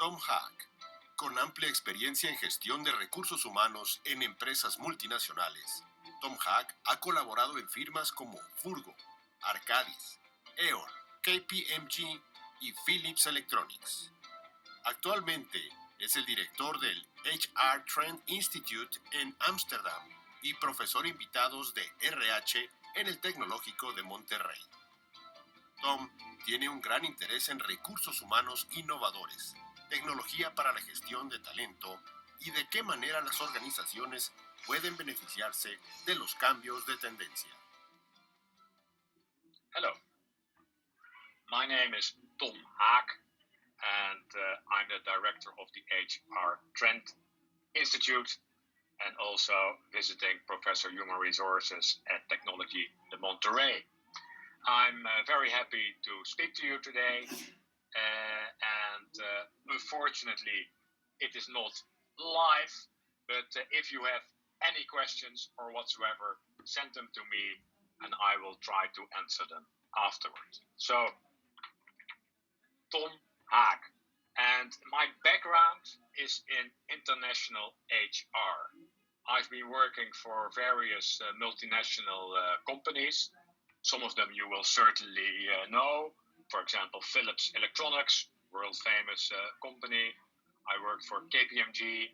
Tom Haak, con amplia experiencia en gestión de recursos humanos en empresas multinacionales. Tom Haak ha colaborado en firmas como Furgo, Arcadis, E.ON, KPMG y Philips Electronics. Actualmente es el director del HR Trend Institute en Ámsterdam y profesor invitados de RH en el Tecnológico de Monterrey. Tom tiene un gran interés en recursos humanos innovadores, tecnología para la gestión de talento y de qué manera las organizaciones pueden beneficiarse de los cambios de tendencia. Hello, my name is Tom Haak and I'm the director of the HR Trend Institute and also visiting Professor Human Resources at Tecnológico de Monterrey. I'm very happy to speak to you today and unfortunately it is not live, but if you have any questions or whatsoever, send them to me and I will try to answer them afterwards. So, Tom Haak, and my background is in international HR. I've been working for various multinational companies. Some of them you will certainly know. For example, Philips Electronics, world famous company. I worked for KPMG.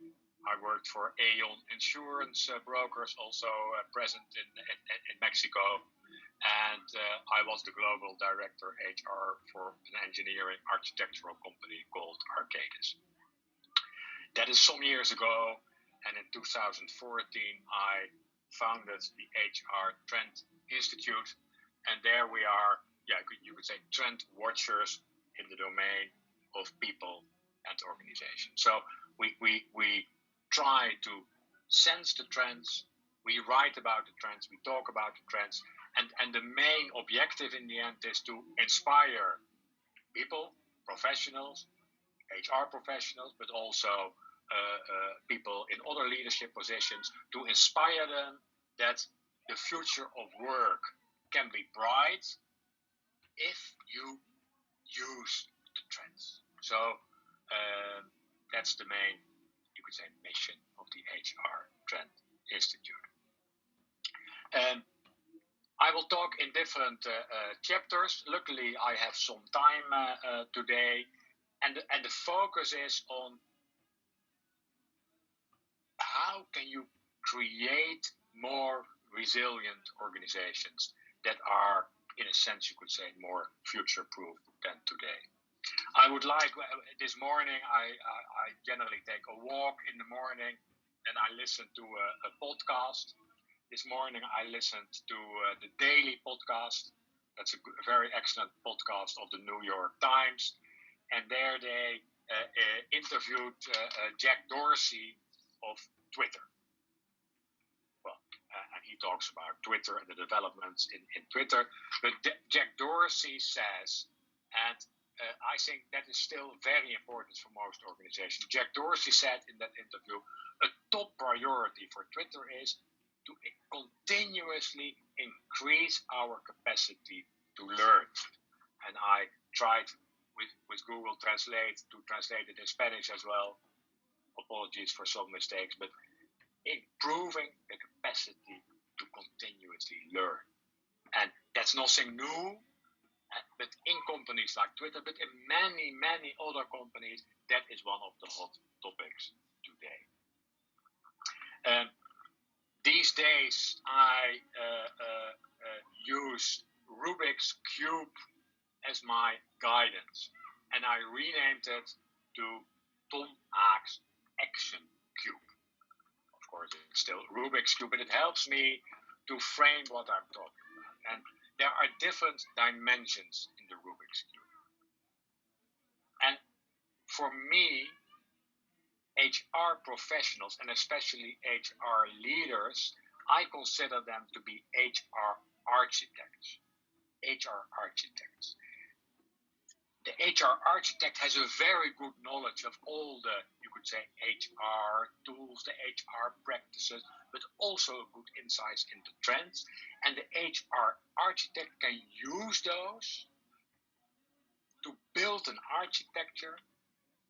I worked for E.ON Insurance Brokers, also present in Mexico. And I was the global director HR for an engineering architectural company called Arcadis. That is some years ago. And in 2014, I founded the HR Trend Institute. And there we are, you could say trend watchers in the domain of people and organization. So we try to sense the trends, we write about the trends, we talk about the trends, and the main objective in the end is to inspire people, professionals, HR professionals, but also people in other leadership positions, to inspire them that the future of work can be bright if you use the trends. So that's the main, you could say, mission of the HR Trend Institute. I will talk in different chapters. Luckily, I have some time today, and the focus is on how can you create more resilient organizations that are, in a sense, you could say, more future-proof than today. I would like, this morning, I generally take a walk in the morning and I listen to a podcast. This morning I listened to the Daily Podcast. That's a very excellent podcast of the New York Times. And there they interviewed Jack Dorsey of Twitter. Well, and he talks about Twitter and the developments in Twitter. But Jack Dorsey says, and I think that is still very important for most organizations. Jack Dorsey said in that interview, a top priority for Twitter is to continuously increase our capacity to learn. And I tried with Google Translate to translate it in Spanish as well. Apologies for some mistakes, but improving the capacity to continuously learn. And that's nothing new. But in companies like Twitter, but in many, many other companies, that is one of the hot topics today. These days, I use Rubik's Cube as my guidance, and I renamed it to Tom Haak's Action Cube. Of course, it's still Rubik's Cube, but it helps me to frame what I'm talking about. And there are different dimensions in the Rubik's Cube. And for me, HR professionals, and especially HR leaders, I consider them to be HR architects. HR architects. The HR architect has a very good knowledge of all the, you could say, HR tools, the HR practices, but also good insights into trends. And the HR architect can use those to build an architecture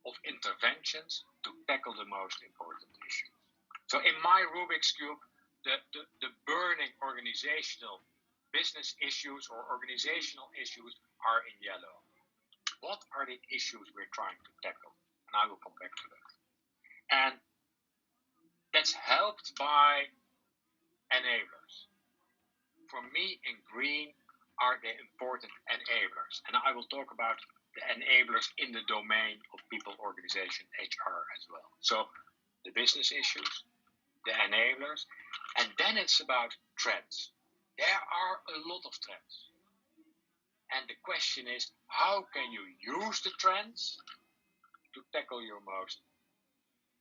of interventions to tackle the most important issues. So in my Rubik's Cube, the burning organizational business issues or organizational issues are in yellow. What are the issues we're trying to tackle? And I will come back to that. And that's helped by enablers. For me, in green are the important enablers. And I will talk about the enablers in the domain of people, organization, HR as well. So the business issues, the enablers, and then it's about trends. There are a lot of trends. And the question is, how can you use the trends to tackle your most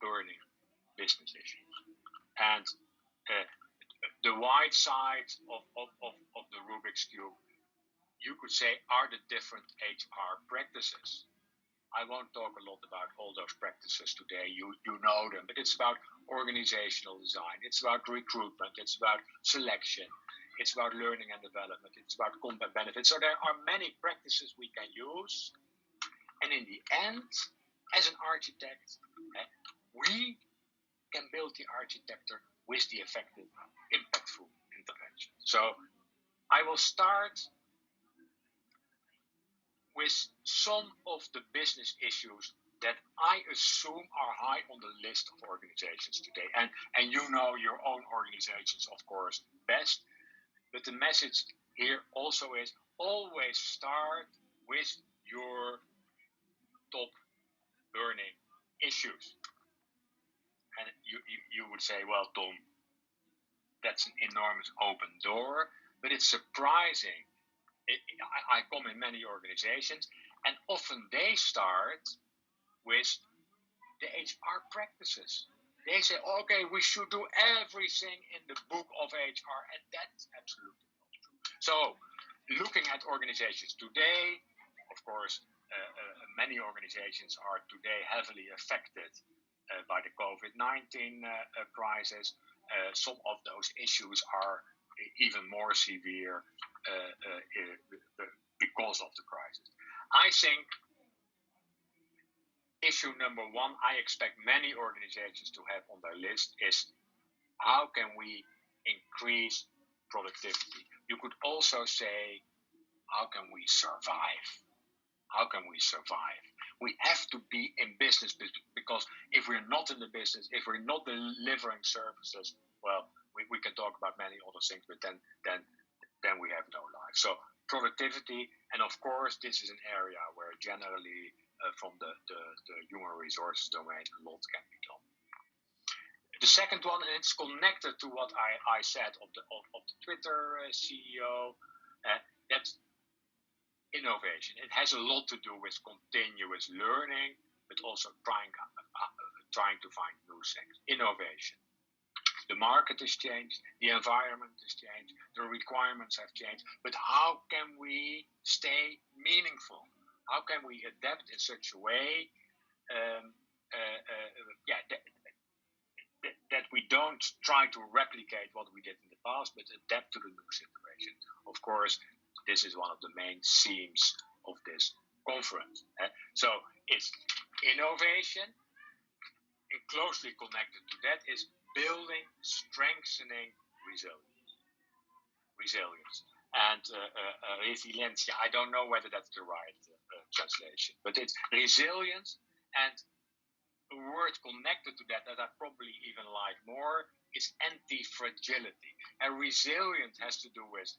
burning business issues? And the white side of the Rubik's Cube, you could say, are the different HR practices. I won't talk a lot about all those practices today. You know them, but it's about organizational design. It's about recruitment. It's about selection. It's about learning and development. It's about combat benefits. So there are many practices we can use. And in the end, as an architect, we can build the architecture with the effective, impactful intervention. So I will start with some of the business issues that I assume are high on the list of organizations today. And you know your own organizations, of course, best. But the message here also is always start with your top burning issues. And you would say, well, Tom, that's an enormous open door, but it's surprising. I come in many organizations, and often they start with the HR practices. They say, okay, we should do everything in the book of HR, and that's absolutely not true. So, looking at organizations today, of course, many organizations are today heavily affected by the COVID-19 crisis. Some of those issues are even more severe because of the crisis. I think issue number one I expect many organizations to have on their list is how can we increase productivity? You could also say, how can we survive? How can we survive? We have to be in business because if we're not in the business, if we're not delivering services, well, we can talk about many other things, but then we have no life. So productivity, and of course, this is an area where generally from the human resources domain, a lot can be done. The second one, and it's connected to what I said of the Twitter CEO, that's innovation. It has a lot to do with continuous learning, but also trying to find new things. Innovation. The market has changed, the environment has changed, the requirements have changed, but how can we stay meaningful? How can we adapt in such a way that we don't try to replicate what we did in the past, but adapt to the new situation? Of course, this is one of the main themes of this conference. So it's innovation, and closely connected to that is building, strengthening resilience. And resiliencia, I don't know whether that's the right translation, but it's resilience, and a word connected to that I probably even like more is anti-fragility. And resilience has to do with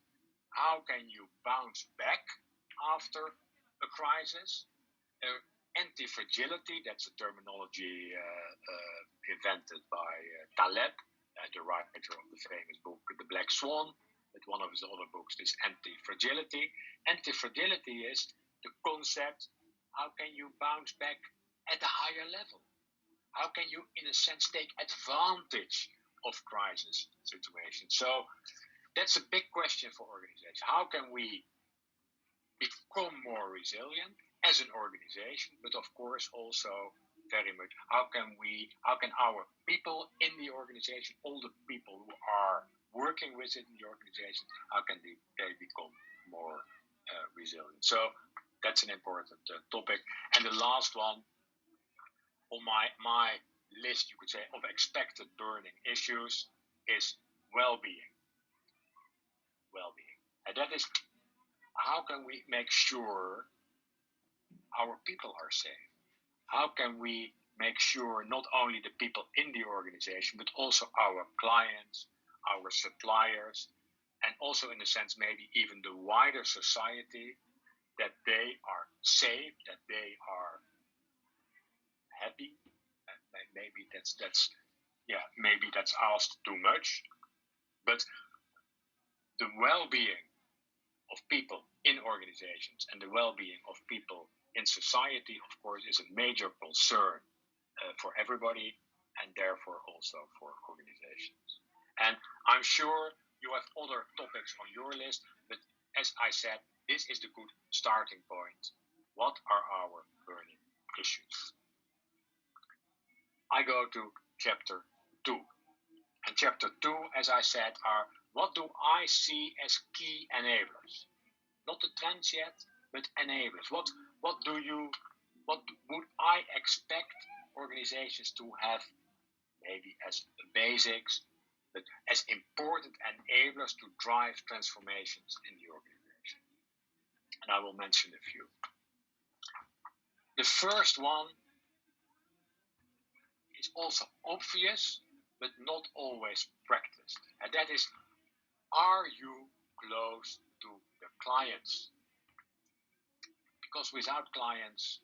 how can you bounce back after a crisis. Anti-fragility, that's a terminology invented by Taleb, the writer of the famous book The Black Swan. But one of his other books is anti-fragility. Anti-fragility is the concept, how can you bounce back at a higher level? How can you, in a sense, take advantage of crisis situations? So that's a big question for organizations. How can we become more resilient as an organization, but of course also very much how can our people in the organization, all the people who are working with it in the organization, how can they become more resilient? So that's an important topic. And the last one, on my list, you could say, of expected burning issues is well-being. Well-being. And that is, how can we make sure our people are safe? How can we make sure not only the people in the organization, but also our clients, our suppliers, and also in a sense maybe even the wider society, that they are safe, that they are happy? Maybe that's asked too much, but the well-being of people in organizations and the well-being of people in society, of course, is a major concern for everybody, and therefore also for organizations. And I'm sure you have other topics on your list, but as I said, this is the good starting point. What are our burning issues? I go to chapter 2. And chapter 2, as I said, are what do I see as key enablers? Not the trends yet, but enablers. What would I expect organizations to have, maybe as basics, but as important enablers to drive transformations in the organization? And I will mention a few. The first one is also obvious, but not always practiced. And that is, are you close to the clients? Because without clients,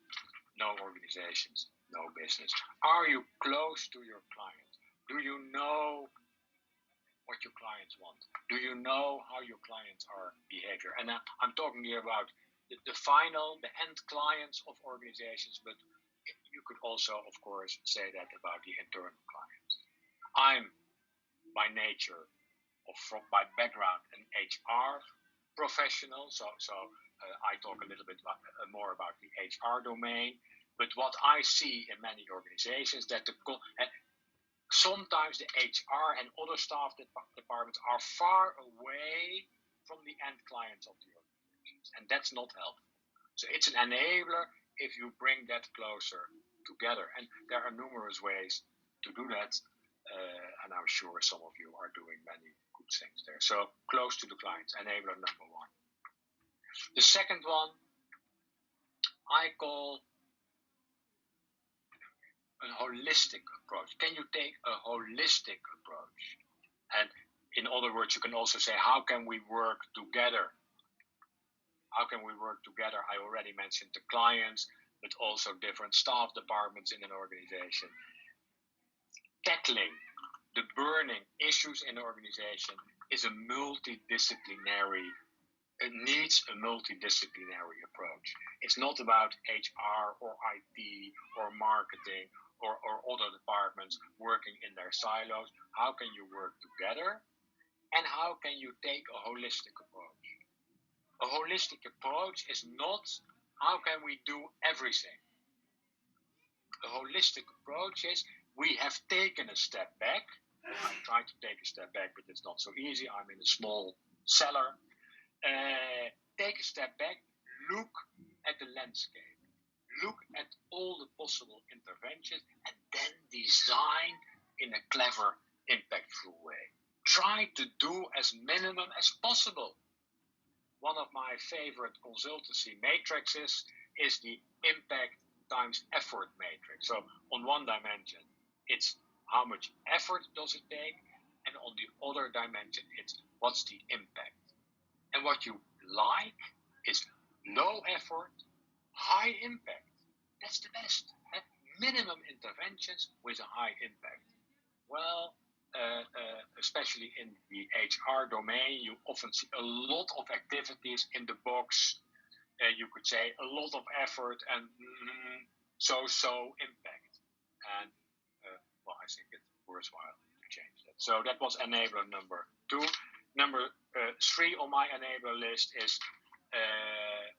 no organizations, no business. Are you close to your clients? Do you know what your clients want? Do you know how your clients are behavior? And I'm talking here about the end clients of organizations, but you could also, of course, say that about the internal clients. I'm, by nature, from my background, an HR professional, so I talk a little bit more about the HR domain. But what I see in many organizations that sometimes the HR and other staff departments are far away from the end clients of the organizations, and that's not helpful. So it's an enabler if you bring that closer together, and there are numerous ways to do that, and I'm sure some of you are doing many good things there. So close to the clients, enabler number 1. The second one I call a holistic approach. Can you take a holistic approach? And in other words, you can also say, how can we work together? How can we work together? I already mentioned the clients, but also different staff departments in an organization. Tackling the burning issues in an organization is a multidisciplinary. It needs a multidisciplinary approach. It's not about HR or IT or marketing or other departments working in their silos. How can you work together? And how can you take a holistic approach? A holistic approach is not how can we do everything. A holistic approach is we have taken a step back. I try to take a step back, but it's not so easy. I'm in a small cellar. Take a step back, look at the landscape, look at all the possible interventions, and then design in a clever, impactful way. Try to do as minimum as possible. One of my favorite consultancy matrices is the impact times effort matrix. So on one dimension, it's how much effort does it take, and on the other dimension, it's what's the impact. And what you like is low effort, high impact. That's the best. Minimum interventions with a high impact. Well, especially in the HR domain, you often see a lot of activities in the box. You could say a lot of effort and so impact. And I think it's worthwhile to change that. So that was enabler number 2. Number 3 on my enabler list is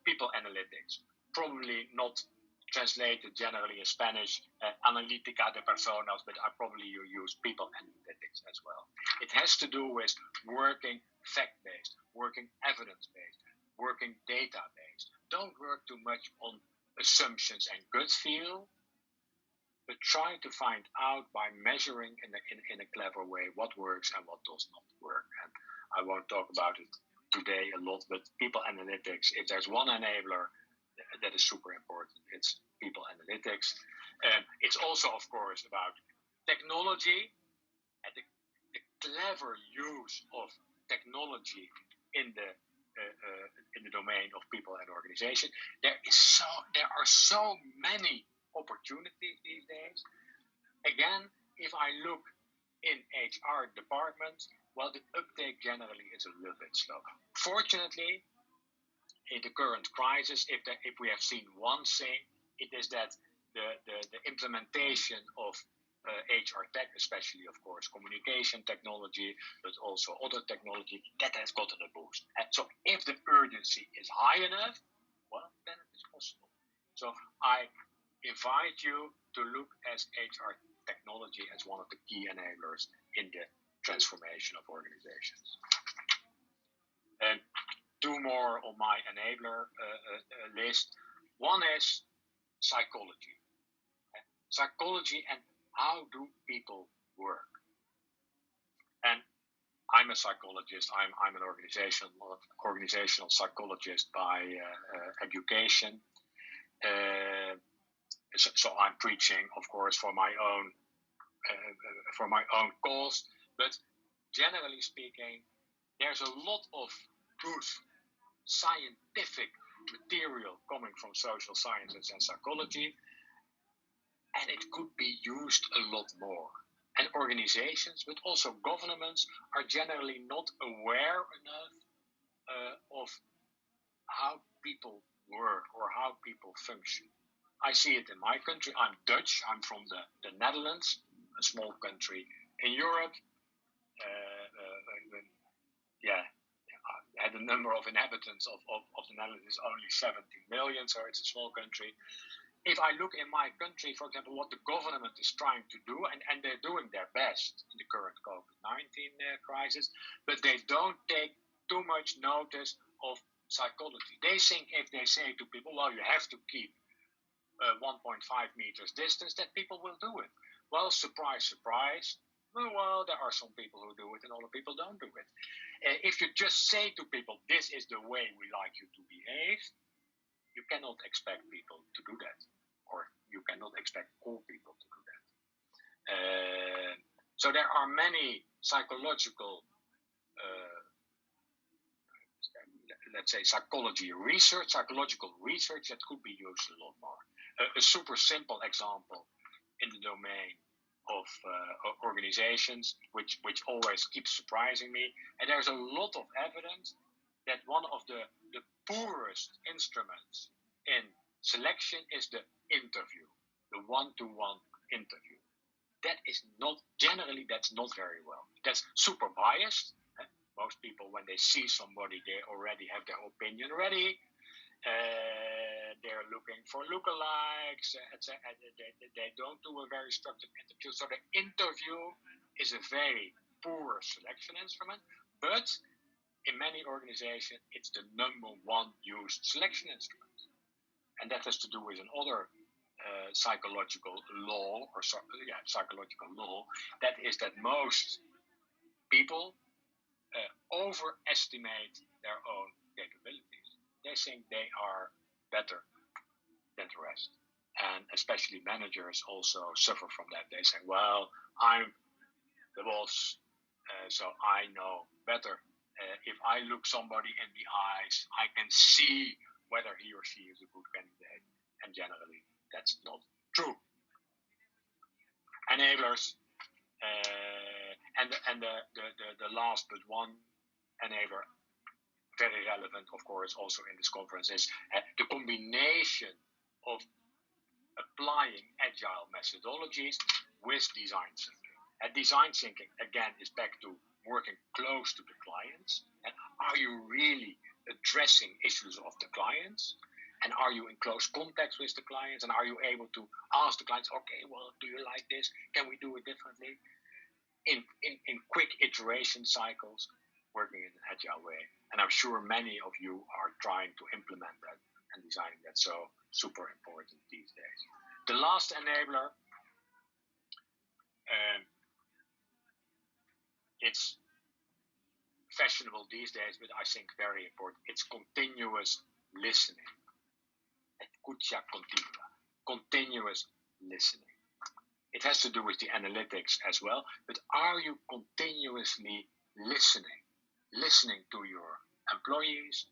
people analytics. Probably not translated generally in Spanish, analítica de personas, but I probably you use people analytics as well. It has to do with working fact-based, working evidence-based, working data-based. Don't work too much on assumptions and gut feel. but try to find out by measuring in a clever way what works and what does not work. And I won't talk about it today a lot, but people analytics, if there's one enabler that is super important, it's people analytics. It's also, of course, about technology and the clever use of technology in the domain of people and organization. There are so many opportunities these days. Again, if I look in HR departments, well, the uptake generally is a little bit slow. Fortunately, in the current crisis, if we have seen one thing, it is that the implementation of HR tech, especially, of course, communication technology, but also other technology, that has gotten a boost. And so if the urgency is high enough, well, then it is possible. So I invite you to look at HR technology as one of the key enablers in the transformation of organizations. And two more on my enabler list. One is psychology. Psychology and how do people work? And I'm a psychologist. I'm an organizational psychologist by education. So I'm preaching, of course, for my own cause. But generally speaking, there's a lot of good scientific material coming from social sciences and psychology, and it could be used a lot more. And organizations, but also governments, are generally not aware enough of how people work or how people function. I see it in my country. I'm Dutch. I'm from the Netherlands, a small country in Europe. And the number of inhabitants of the Netherlands is only 17 million, so it's a small country. If I look in my country, for example, what the government is trying to do, and they're doing their best in the current COVID-19 crisis, but they don't take too much notice of psychology. They think if they say to people, well, you have to keep 1.5 meters distance, that people will do it. Well, surprise, surprise. Well, there are some people who do it and other people don't do it. If you just say to people, this is the way we like you to behave, you cannot expect people to do that. Or you cannot expect all people to do that. So there are many psychological, let's say psychological research that could be used a lot more. A super simple example in the domain of organizations, which always keeps surprising me. And there's a lot of evidence that one of the poorest instruments in selection is the interview, the one-to-one interview. That's not very well. That's super biased. Most people, when they see somebody, they already have their opinion ready. They're looking for lookalikes, etc. They don't do a very structured interview. So the interview is a very poor selection instrument, but in many organizations, it's the number one used selection instrument. And that has to do with another psychological law, that is that most people overestimate their own capabilities. They think they are better than the rest. And especially managers also suffer from that. They say, well, I'm the boss, so I know better. If I look somebody in the eyes, I can see whether he or she is a good candidate. And generally, that's not true. Enablers. And the last but one enabler, very relevant, of course, also in this conference, is the combination of applying agile methodologies with design thinking. And design thinking, again, is back to working close to the clients. And are you really addressing issues of the clients? And are you in close contact with the clients? And are you able to ask the clients, okay, well, do you like this? Can we do it differently? In quick iteration cycles, working in an agile way. And I'm sure many of you are trying to implement that and designing that. So super important these days. The last enabler It's fashionable these days, but I think very important. It's continuous listening. Escucha continua. Continuous listening. It has to do with the analytics as well, but are you continuously listening? Listening to your employees,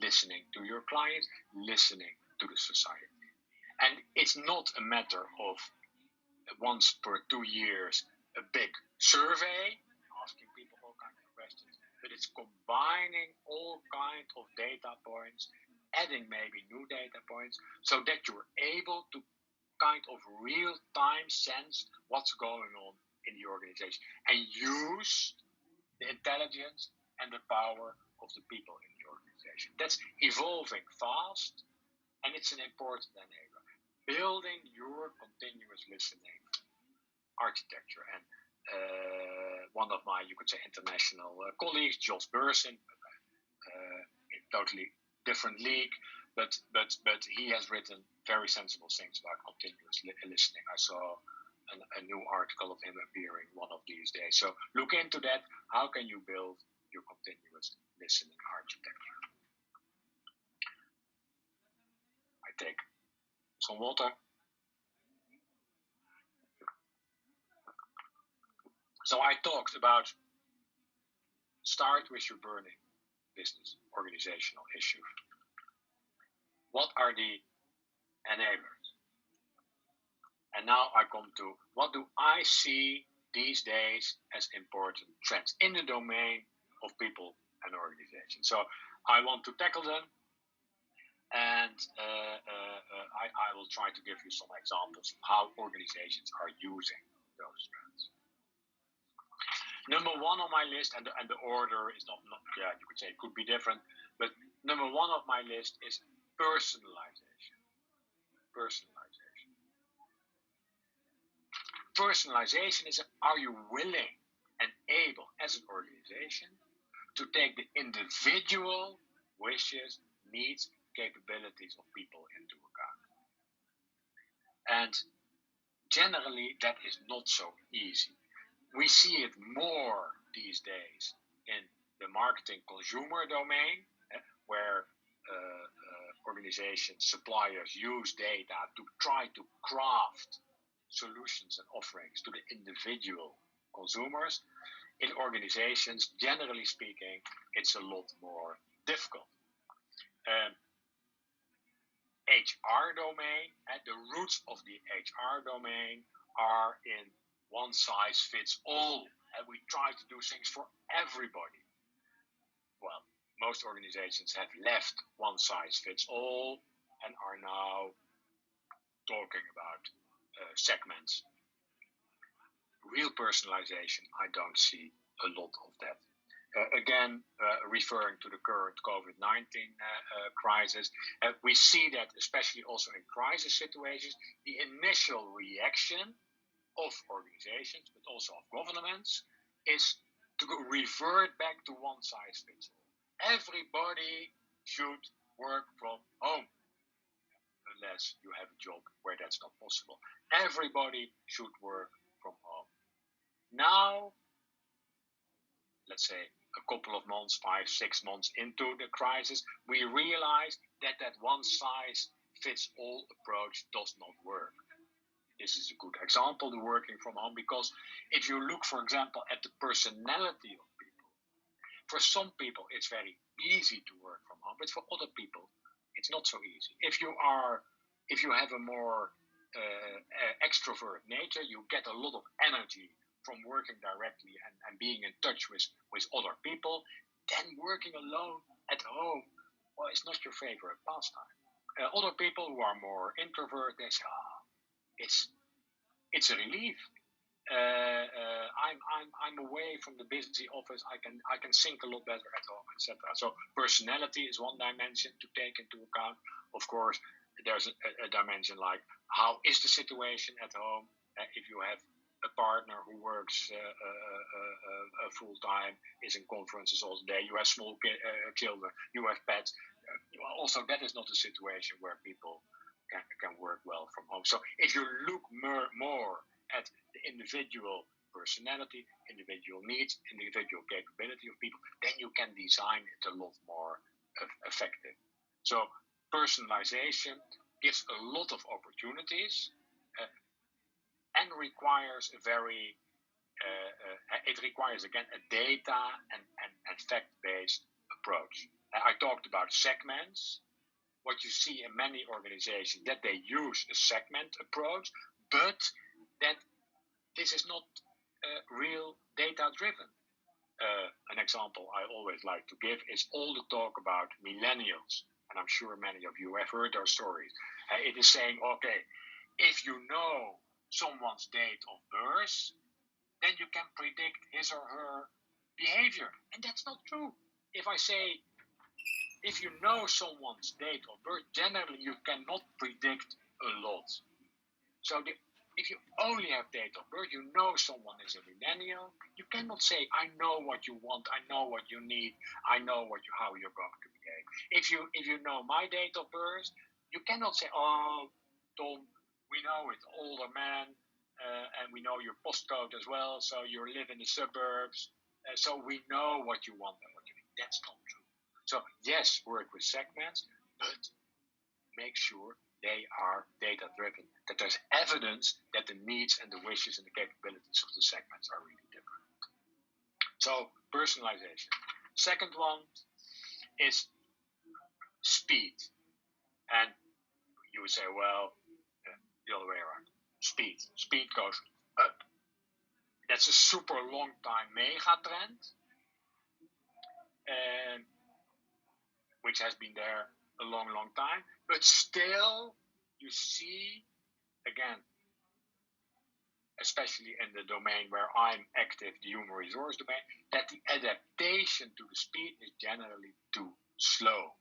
listening to your clients, listening to the society. And it's not a matter of once per 2 years a big survey, asking people all kinds of questions, but it's combining all kinds of data points, adding maybe new data points, so that you're able to kind of real-time sense what's going on in the organization and use the intelligence and the power of the people in the organization. That's evolving fast, and it's an important enabler. Building your continuous listening architecture. And one of my, you could say, international colleagues, Jos Burson, in totally different league, but he has written very sensible things about continuous listening. I saw a new article of him appearing one of these days. So look into that. How can you build your continuous listening architecture? I take some water. So I talked about start with your burning business organizational issues. What are the enablers? And now I come to what do I see these days as important trends in the domain of people and organizations. So I want to tackle them, and I will try to give you some examples of how organizations are using those trends. Number one on my list, and the order is not you could say it could be different, but number one of my list is personalization. Personalization is, are you willing and able as an organization to take the individual wishes, needs, capabilities of people into account? And generally, that is not so easy. We see it more these days in the marketing consumer domain, where organizations, suppliers use data to try to craft solutions and offerings to the individual consumers. In organizations, generally speaking, it's a lot more difficult. HR domain, and the roots of the HR domain are in one size fits all, and we try to do things for everybody. Well, most organizations have left one size fits all and are now talking about segments. Real personalization, I don't see a lot of that. Again, referring to the current COVID-19 crisis, we see that especially also in crisis situations, the initial reaction of organizations, but also of governments, is to revert back to one size fits all. Everybody should work from home, unless you have a job where that's not possible. Everybody should work from home. Now, let's say a couple of months, 5, 6 months into the crisis, we realize that one size fits all approach does not work. This is a good example, the working from home, because if you look, for example, at the personality of people, for some people it's very easy to work from home, but for other people it's not so easy. If you have a more extrovert nature, you get a lot of energy from working directly and being in touch with other people, then working alone at home, well, it's not your favorite pastime. Other people who are more introvert, they say, it's a relief. I'm away from the busy office. I can think a lot better at home, etc. So personality is one dimension to take into account. Of course, there's a dimension like how is the situation at home. If you have a partner who works full time, is in conferences all day, you have small children, you have pets. Also, that is not a situation where people can work well from home. So if you look more at the individual personality, individual needs, individual capability of people, then you can design it a lot more effective. So personalization gives a lot of opportunities and requires it requires again a data and fact-based approach. I talked about segments. What you see in many organizations that they use a segment approach, but that this is not real data-driven. An example I always like to give is all the talk about millennials, and I'm sure many of you have heard those stories. It is saying, okay, if you know someone's date of birth, then you can predict his or her behavior, and that's not true. If I say, if you know someone's date of birth, generally you cannot predict a lot. So if you only have date of birth, you know someone is a millennial, you cannot say, I know what you want, I know what you need, I know how you're going to behave. If you know my date of birth, you cannot say, oh, Tom, we know it's older man, and we know your postcode as well, so you live in the suburbs, so we know what you want and what you need. That's not true. So yes, work with segments, but make sure they are data-driven, that there's evidence that the needs and the wishes and the capabilities of the segments are really different. So personalization. Second one is speed. And you would say, well, the other way around. Speed. Speed goes up. That's a super long time mega trend, which has been there a long, long time. But still, you see, again, especially in the domain where I'm active, the human resource domain, that the adaptation to the speed is generally too slow.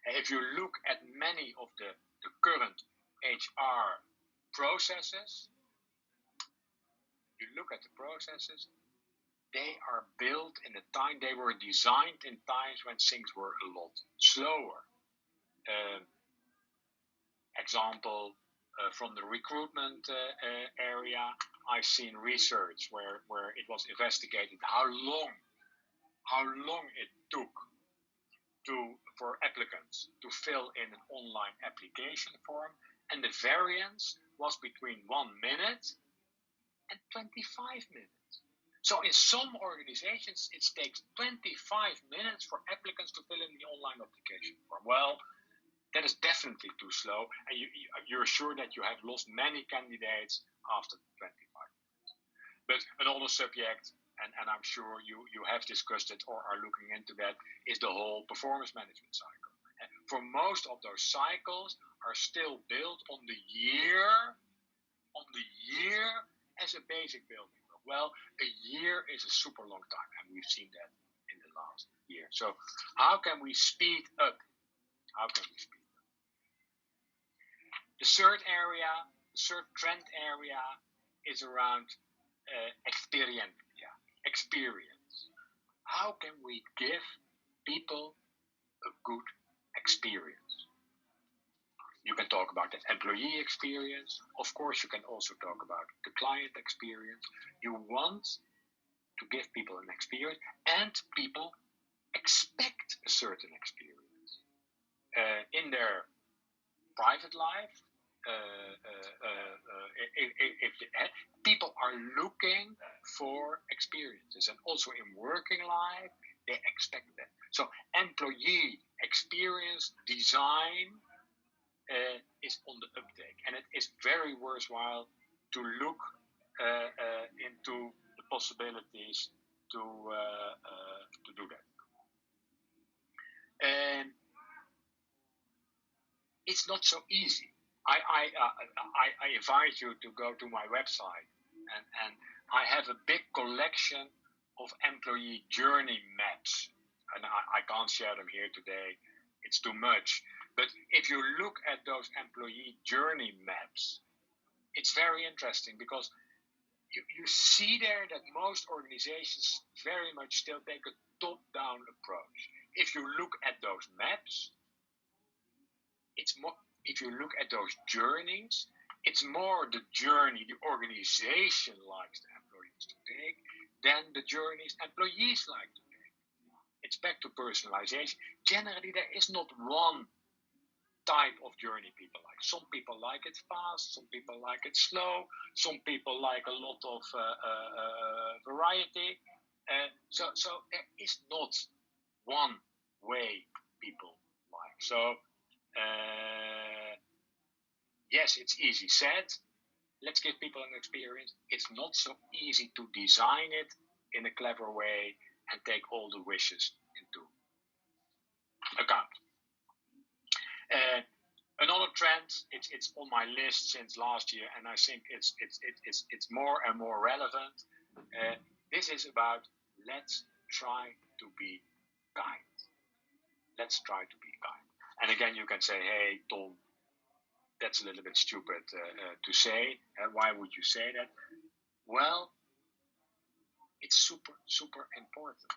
And if you look at many of the current HR processes, they are built in a time, they were designed in times when things were a lot slower. Example, from the recruitment area, I've seen research where it was investigated how long it took for applicants to fill in an online application form, and the variance was between 1 minute and 25 minutes. So in some organizations, it takes 25 minutes for applicants to fill in the online application form. Well, that is definitely too slow, and you're sure that you have lost many candidates after 25 minutes. But another subject, and I'm sure you have discussed it or are looking into that, is the whole performance management cycle. And for most of those cycles are still built on the year as a basic building block. Well, a year is a super long time, and we've seen that in the last year. So how can we speed up? The third trend area is around experience. How can we give people a good experience? You can talk about the employee experience. Of course, you can also talk about the client experience. You want to give people an experience, and people expect a certain experience. In their private life, people are looking for experiences, and also in working life, they expect that. So employee experience design is on the uptake, and it is very worthwhile to look into the possibilities to do that. And it's not so easy. I invite you to go to my website, and I have a big collection of employee journey maps, and I can't share them here today. It's too much. But if you look at those employee journey maps, it's very interesting, because you see there that most organizations very much still take a top-down approach. If you look at those maps, it's more. If you look at those journeys, It's more the journey the organization likes the employees to take than the journeys employees like to take. It's back to personalization. Generally, there is not one type of journey people like. Some people like it fast, some people like it slow, some people like a lot of variety. So there is not one way people like. So yes, it's easy said. Let's give people an experience. It's not so easy to design it in a clever way and take all the wishes into account. Another trend, it's on my list since last year, and I think it's more and more relevant. This is about let's try to be kind. Let's try to be kind. And again, you can say, hey, Tom, that's a little bit stupid to say. Why would you say that? Well, it's super, super important.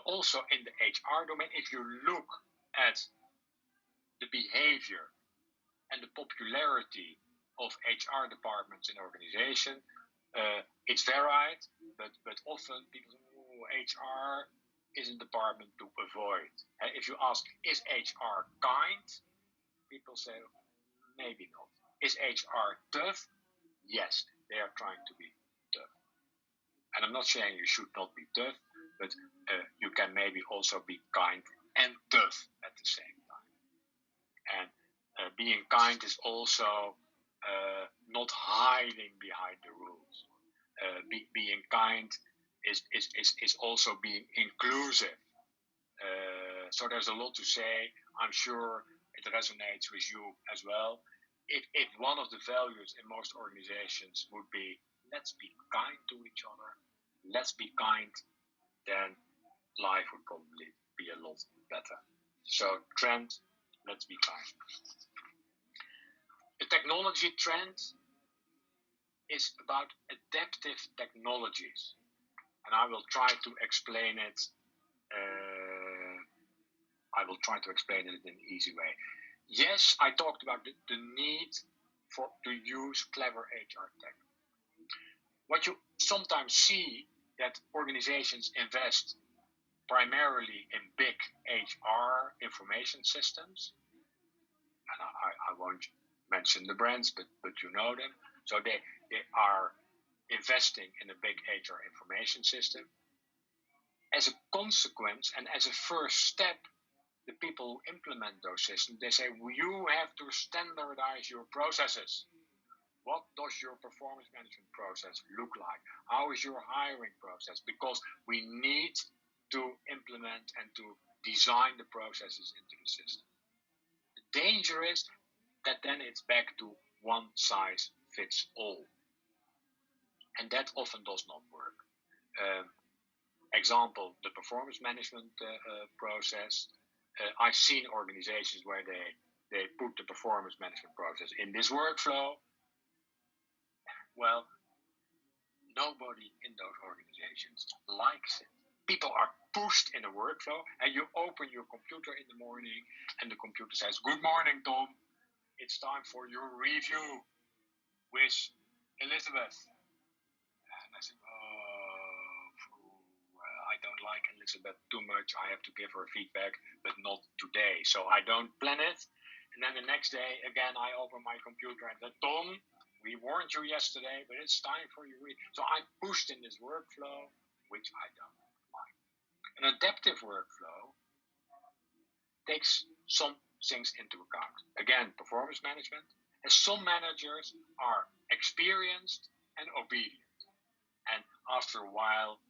Also in the HR domain, if you look at the behavior and the popularity of HR departments in organization, it's varied, but often people say, oh, HR is a department to avoid. If you ask, is HR kind? People say, maybe not. Is HR tough? Yes, they are trying to be tough. And I'm not saying you should not be tough, but you can maybe also be kind and tough at the same time. And being kind is also not hiding behind the rules. Being kind is also being inclusive. So there's a lot to say. I'm sure it resonates with you as well. If one of the values in most organizations would be, let's be kind to each other, let's be kind, then life would probably be a lot better. So trend, let's be kind. The technology trend is about adaptive technologies, and I will try to explain it. In an easy way. Yes, I talked about the need to use clever HR tech. What you sometimes see that organizations invest primarily in big HR information systems, and I won't mention the brands, but you know them. So they are investing in a big HR information system. As a consequence and as a first step, the people who implement those systems, they say, well, you have to standardize your processes. What does your performance management process look like? How is your hiring process? Because we need to implement and to design the processes into the system. The danger is that then it's back to one size fits all. And that often does not work. Example, the performance management process. I've seen organizations where they put the performance management process in this workflow. Well, nobody in those organizations likes it. People are pushed in a workflow, and you open your computer in the morning, and the computer says, "Good morning, Tom. It's time for your review with Elizabeth." And I said, I don't like Elizabeth too much. I have to give her feedback, but not today. So I don't plan it. And then the next day, again, I open my computer and said, Tom, we warned you yesterday, but it's time for you. So I'm pushed in this workflow, which I don't like. An adaptive workflow takes some things into account. Again, performance management. And some managers are experienced and obedient. And after a while,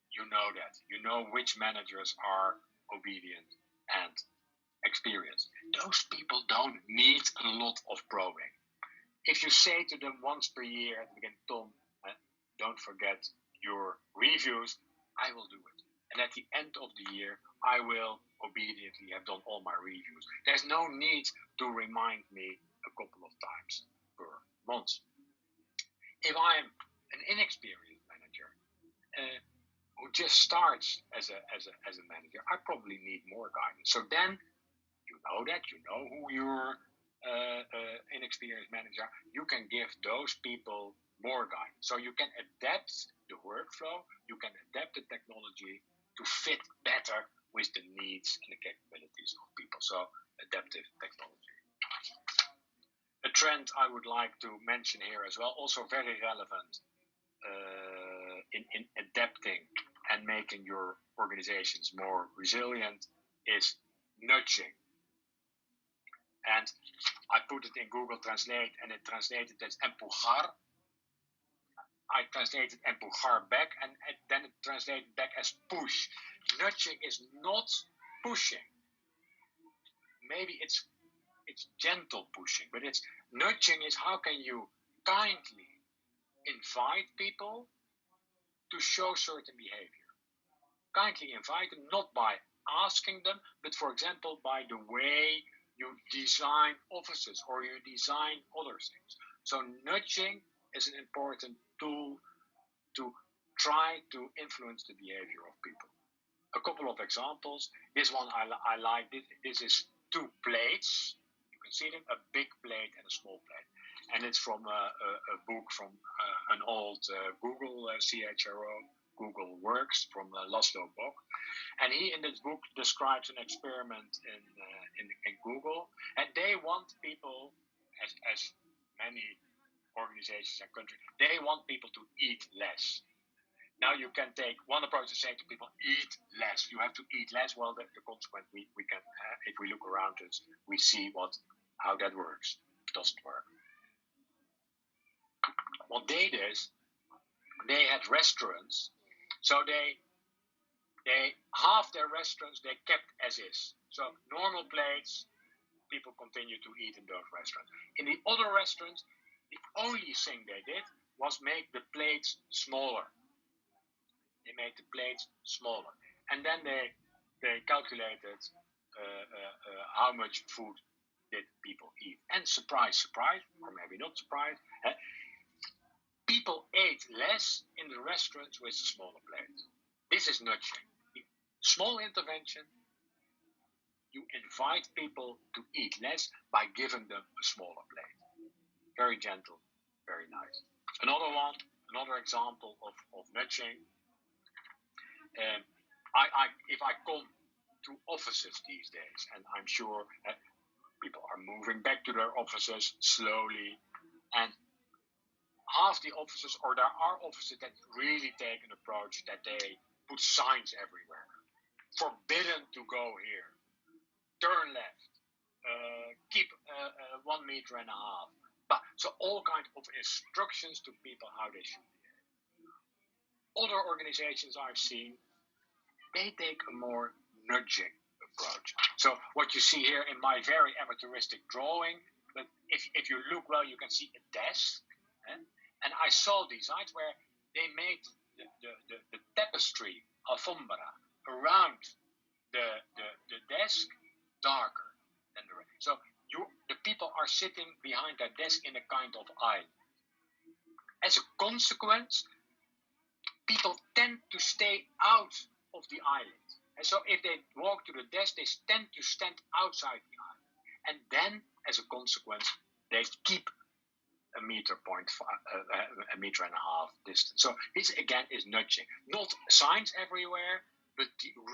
you know that. You know which managers are obedient and experienced. Those people don't need a lot of probing. If you say to them once per year at the beginning, Tom, don't forget your reviews, I will do it. And at the end of the year, I will obediently have done all my reviews. There's no need to remind me a couple of times per month. If I'm an inexperienced manager, who just starts as a manager, I probably need more guidance. So then you know that, you know who your inexperienced manager, you can give those people more guidance. So you can adapt the workflow, you can adapt the technology to fit better with the needs and the capabilities of people. So adaptive technology. A trend I would like to mention here as well, also very relevant in adapting and making your organizations more resilient, is nudging. And I put it in Google Translate, and it translated as empujar. I translated empujar back, and then it translated back as push. Nudging is not pushing. Maybe it's gentle pushing, but it's nudging is how can you kindly invite people to show certain behavior. Kindly invite them, not by asking them, but for example, by the way you design offices or you design other things. So nudging is an important tool to try to influence the behavior of people. A couple of examples. This one I like. This is two plates. You can see them, a big plate and a small plate. And it's from a book from an old Google CHRO, Google Works, from Laszlo Bock. And he, in this book, describes an experiment in Google. And they want people, as many organizations and countries, they want people to eat less. Now you can take one approach to say to people, eat less. You have to eat less. Well, the consequence we can, if we look around us, we see how that works. It doesn't work. What they did, they had restaurants, so they half their restaurants they kept as is. So normal plates, people continue to eat in those restaurants. In the other restaurants, the only thing they did was make the plates smaller. They made the plates smaller, and then they calculated how much food did people eat. And surprise, surprise, or maybe not surprise, people ate less in the restaurants with the smaller plates. This is nudging. Small intervention. You invite people to eat less by giving them a smaller plate. Very gentle, very nice. Another example of nudging. If I come to offices these days, and I'm sure people are moving back to their offices slowly, and half the offices, or there are offices that really take an approach that they put signs everywhere. Forbidden to go here. Turn left. Keep 1.5 meters. So all kinds of instructions to people how they should behave. Other organizations I've seen, they take a more nudging approach. So what you see here in my very amateuristic drawing, but if you look well, you can see a desk. And I saw designs where they made the tapestry, alfombra, around the desk darker than the rest. So the people are sitting behind that desk in a kind of aisle. As a consequence, people tend to stay out of the island. And so if they walk to the desk, they tend to stand outside the island. And then, as a consequence, they keep a 1.5 meters distance. So this again is nudging. Not signs everywhere, but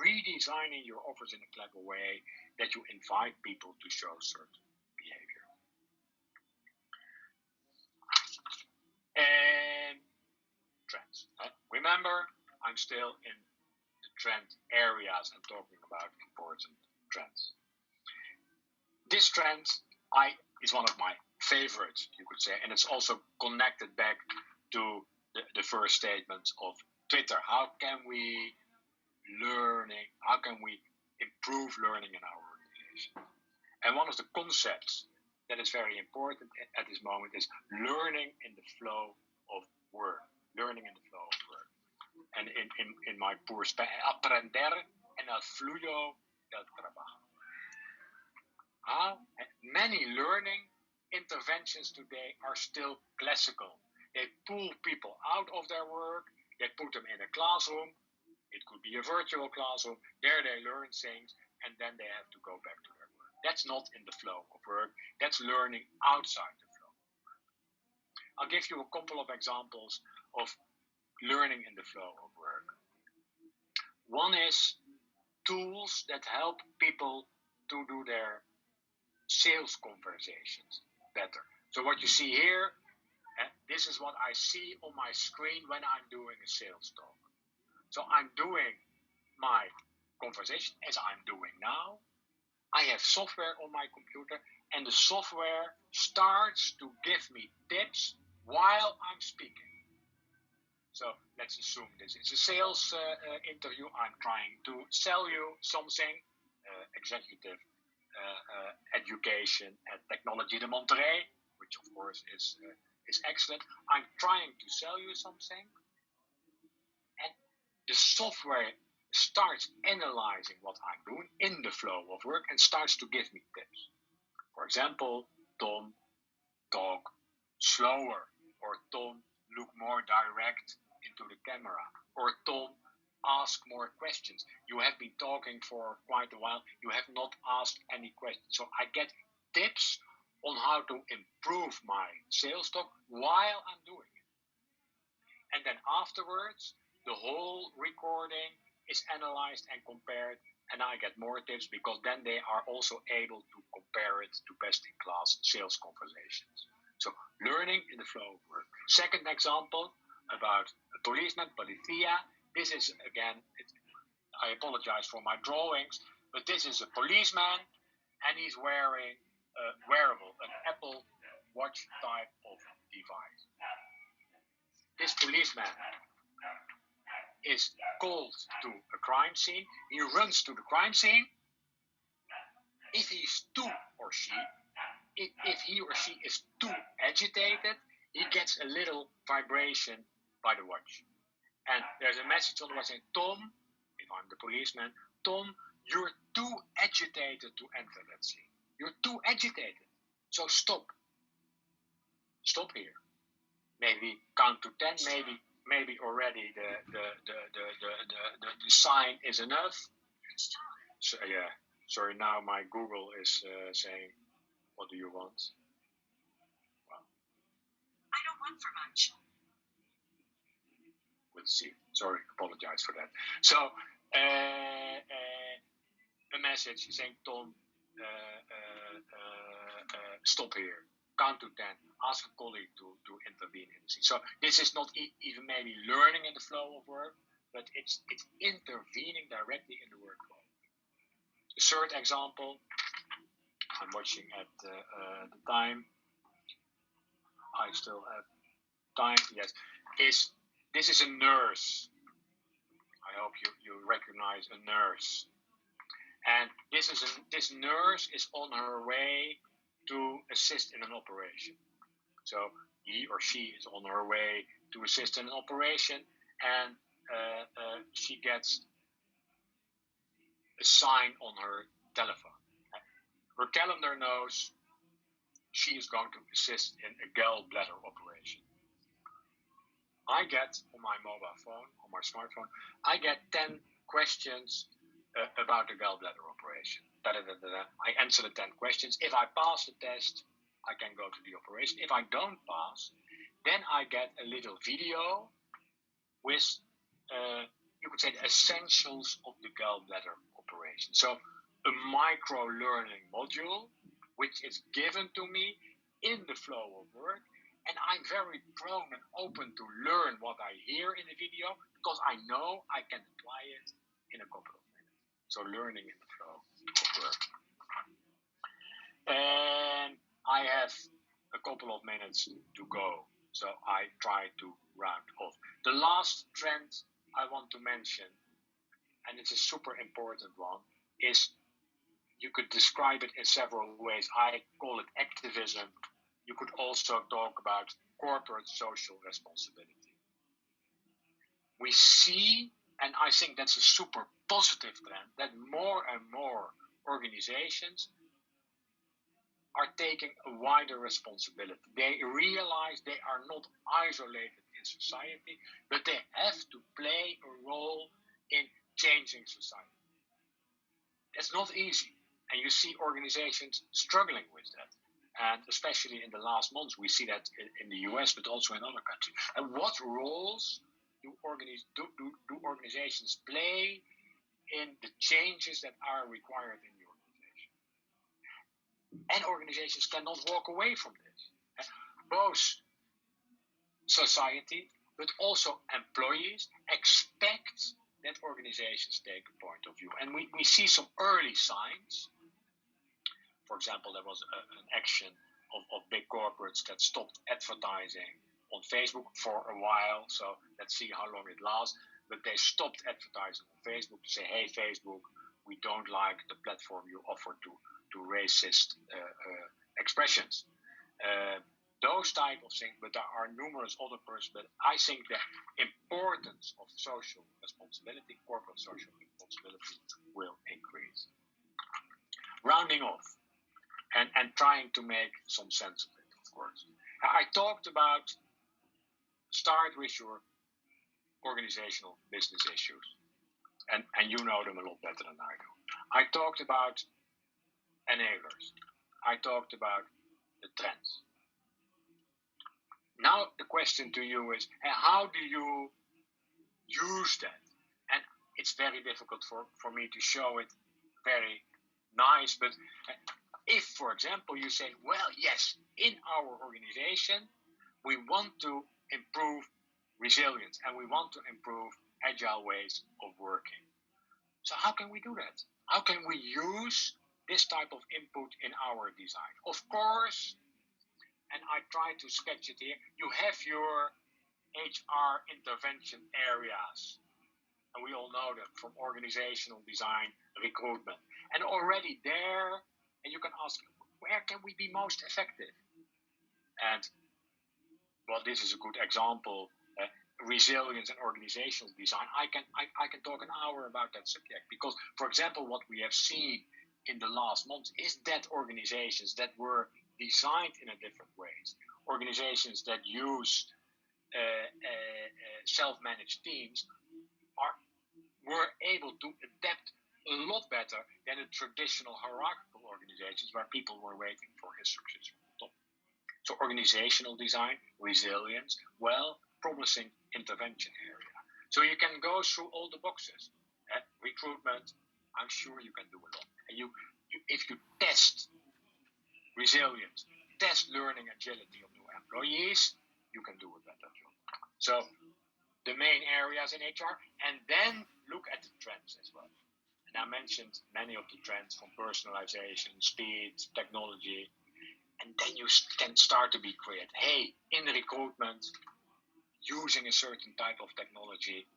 redesigning your offers in a clever way that you invite people to show certain behavior. And trends. Remember, I'm still in the trend areas and talking about important trends. This trend is one of my favorites, you could say, and it's also connected back to the first statement of Twitter. How can we improve learning in our organization? And one of the concepts that is very important at this moment is learning in the flow of work. Learning in the flow of work. And in my poor Spanish, aprender en el flujo del trabajo. Many learning interventions today are still classical. They pull people out of their work, they put them in a classroom, it could be a virtual classroom, there they learn things, and then they have to go back to their work. That's not in the flow of work. That's learning outside the flow. I'll give you a couple of examples of learning in the flow of work. One is tools that help people to do their sales conversations better. So what you see here, this is what I see on my screen when I'm doing a sales talk. So I'm doing my conversation as I'm doing now. I have software on my computer, and the software starts to give me tips while I'm speaking. So let's assume this is a sales interview. I'm trying to sell you something, executive education at Technology de Monterrey, which of course is excellent. I'm trying to sell you something, and the software starts analyzing what I'm doing in the flow of work and starts to give me tips. For example, Tom, talk slower, or Tom, look more direct into the camera, or Tom, ask more questions. You have been talking for quite a while. You have not asked any questions. So I get tips on how to improve my sales talk while I'm doing it. And then afterwards, the whole recording is analyzed and compared, and I get more tips because then they are also able to compare it to best-in-class sales conversations. So learning in the flow of work. Second example about a policeman, Policia. This is, again, I apologize for my drawings, but this is a policeman, and he's wearing a wearable, an Apple Watch type of device. This policeman is called to a crime scene. He runs to the crime scene. If he's too or she, if he or she is too agitated, he gets a little vibration by the watch. And there's a message on the watch saying, Tom, if I'm the policeman, Tom, you're too agitated to enter that scene. You're too agitated. So stop. Stop here. Maybe count to 10, maybe already the sign is enough. So, yeah, sorry, now my Google is saying, what do you want? Well, I don't want for much. We'll see. Sorry, apologize for that. So, a message saying, Tom, stop here. Count to 10. Ask a colleague to intervene in the scene. So this is not even maybe learning in the flow of work, but it's intervening directly in the workflow. The third example, I'm watching at the time. I still have time. Yes, this is a nurse. I hope you recognize a nurse. And this nurse is on her way to assist in an operation. So he or she is on her way to assist in an operation, and she gets a sign on her telephone. Her calendar knows she is going to assist in a gallbladder operation. I get on my mobile phone, on my smartphone, I get 10 questions about the gallbladder operation. I answer the 10 questions. If I pass the test, I can go to the operation. If I don't pass, then I get a little video with, you could say, the essentials of the gallbladder operation. So a micro-learning module, which is given to me in the flow of work, and I'm very prone and open to learn what I hear in the video because I know I can apply it in a couple of minutes. So learning in the flow of work. And I have a couple of minutes to go, so I try to round off. The last trend I want to mention, and it's a super important one, is you could describe it in several ways. I call it activism. You could also talk about corporate social responsibility. We see, and I think that's a super positive trend, that more and more organizations are taking a wider responsibility. They realize they are not isolated in society, but they have to play a role in changing society. That's not easy. And you see organizations struggling with that. And especially in the last months, we see that in the US, but also in other countries. And what roles do organizations play in the changes that are required in the organization? And organizations cannot walk away from this. Both society, but also employees expect that organizations take a point of view. And we see some early signs. For example, there was an action of big corporates that stopped advertising on Facebook for a while. So let's see how long it lasts. But they stopped advertising on Facebook to say, hey, Facebook, we don't like the platform you offer to racist expressions. Those type of things, but there are numerous other persons. But I think the importance of social responsibility, corporate social responsibility, will increase. Rounding off and trying to make some sense of it, of course. I talked about start with your organizational business issues, and you know them a lot better than I do. I talked about enablers. I talked about the trends. Now the question to you is, how do you use that? And it's very difficult for me to show it very nice, but if, for example, you say, well, yes, in our organization, we want to improve resilience and we want to improve agile ways of working. So how can we do that? How can we use this type of input in our design? Of course, and I try to sketch it here, you have your HR intervention areas. And we all know them from organizational design, recruitment. And already there, and you can ask, where can we be most effective? And, well, this is a good example. Resilience and organizational design. I can talk an hour about that subject because, for example, what we have seen in the last months is that organizations that were designed in a different ways, organizations that use self-managed teams were able to adapt a lot better than the traditional hierarchical organizations where people were waiting for instructions from the top. So organizational design, resilience, well, promising intervention area. So you can go through all the boxes. Recruitment, I'm sure you can do a lot. And you if you test resilience, test learning agility of new employees, you can do a better job. So the main areas in HR, and then look at the trends as well. And I mentioned many of the trends from personalization, speed, technology, and then you can start to be creative. Hey, in recruitment, using a certain type of technology,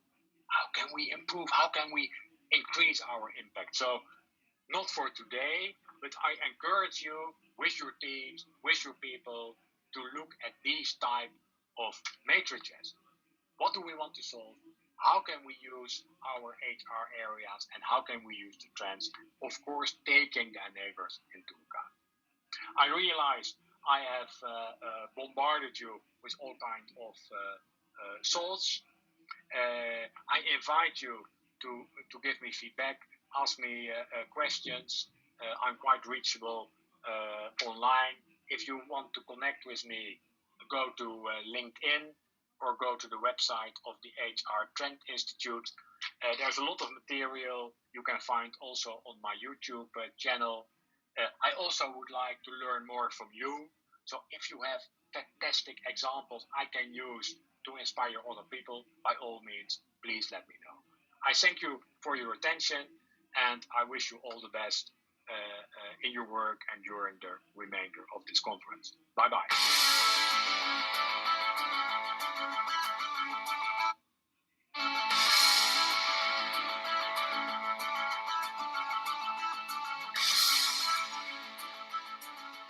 how can we improve? How can we increase our impact? So not for today, but I encourage you with your teams, with your people, to look at these type of matrices. What do we want to solve? How can we use our HR areas and how can we use the trends? Of course, taking the enablers into account. I realize I have bombarded you with all kinds of thoughts. I invite you to give me feedback, ask me questions. I'm quite reachable online. If you want to connect with me, go to LinkedIn or go to the website of the HR Trend Institute. There's a lot of material you can find also on my YouTube channel. I also would like to learn more from you. So if you have fantastic examples I can use to inspire other people, by all means, please let me know. I thank you for your attention and I wish you all the best in your work and during the remainder of this conference. Bye-bye.